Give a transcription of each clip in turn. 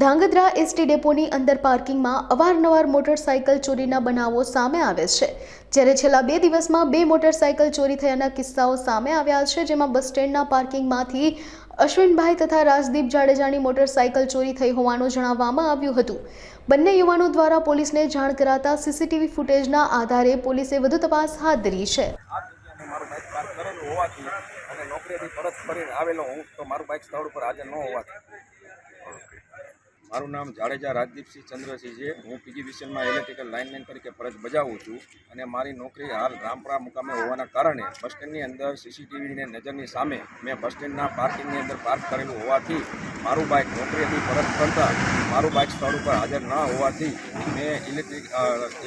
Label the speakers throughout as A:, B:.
A: Dhrangadhra ST ડેપોની અંદર પાર્કિંગમાં અવારનવાર મોટરસાઇકલ ચોરીના બનાવો સામે આવે છે, જ્યારે છેલ્લા 2 દિવસમાં 2 મોટરસાઇકલ ચોરી થયાના કિસ્સાઓ સામે આવ્યા છે, જેમાં બસ સ્ટેન્ડના પાર્કિંગમાંથી અશ્વિનભાઈ તથા રાજદીપ જાડેજાની મોટરસાઇકલ ચોરી થઈ હોવાનું જણાવવામાં આવ્યું હતું। બંને યુવાનો દ્વારા પોલીસને જાણ કરાતા સીસીટીવી ફૂટેજના આધારે પોલીસે વધુ તપાસ હાથ ધરી છે।
B: મારું બાઇક પાર્ક કરેલું હોવાથી અને નોકરીથી પરત ફરીને આવેલો હું તો મારું બાઇક સ્થળ ઉપર હાજર ન હોવાથી। મારું નામ જાડેજા રાજદીપસિંહ ચંદ્રસિંહ છે। હું પીજીવીસીએલમાં ઇલેક્ટ્રિકલ લાઇનમેન તરીકે ફરજ બજાવું છું અને મારી નોકરી હાલ રામપરા મુકામે હોવાના કારણે બસ સ્ટેન્ડની અંદર સીસીટીવીની નજરની સામે મેં બસ સ્ટેન્ડના પાર્કિંગની અંદર પાર્ક કરેલું હોવાથી મારું બાઇક નોકરીથી પરત ફરતા મારું બાઇક સ્થળ ઉપર હાજર ન હોવાથી મેં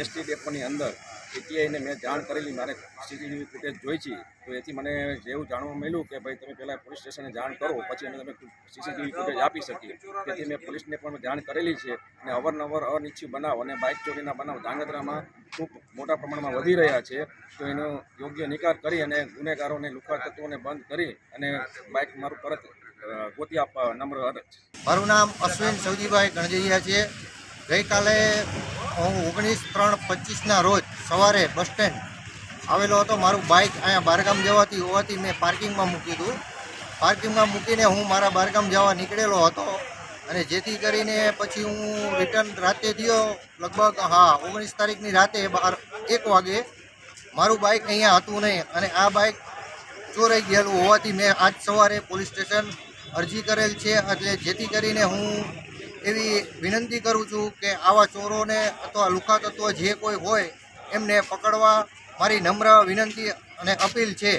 B: એસટી ડેપોની અંદર એટીઆઈને મેં જાણ કરેલી, મારે સીસીટીવી ફૂટેજ જોઈ છે, તો એથી મને જેવું જાણવા મળ્યું કે ભાઈ તમે પહેલાં પોલીસ સ્ટેશને જાણ કરો પછી અમે તમે સીસીટીવી ફૂટેજ આપી શકીએ। તેથી મેં પોલીસને પણ જાણ કરેલી છે અને અવારનવાર અનિચ્છિત બનાવ અને બાઇક ચોરીના બનાવ ધાંગધ્રામાં ખૂબ મોટા પ્રમાણમાં વધી રહ્યા છે, તો એનો યોગ્ય નિકાલ કરી અને ગુનેગારોને લુખ્ખા તત્વોને બંધ કરી અને બાઇક મારું પરત ગોતી આપવા નમ્ર અરજ।
C: મારું નામ અશ્વિન સૌજીભાઈ ગણજૈયા છે। ગઈકાલે હું 19/3/25ના રોજ સવારે બસ સ્ટેન્ડ આવેલો હતો। મારું બાઇક અહીંયા બહારગામ જવાથી હોવાથી મેં પાર્કિંગમાં મૂક્યું હતું। પાર્કિંગમાં મૂકીને હું મારા બહારગામ જવા નીકળેલો હતો અને જેથી કરીને પછી હું રિટર્ન રાતે થયો, લગભગ 19 તારીખની રાતે 1 વાગે મારું બાઇક અહીંયા હતું નહીં અને આ બાઇક ચોરાઈ ગયેલું હોવાથી મેં આજ સવારે પોલીસ સ્ટેશન અરજી કરેલ છે। એટલે જેથી કરીને હું એવી વિનંતી કરું છું કે આવા ચોરોને અથવા લુખ્ખા તત્વો જે કોઈ હોય એમને પકડવા મારી નમ્ર વિનંતી અને અપીલ છે।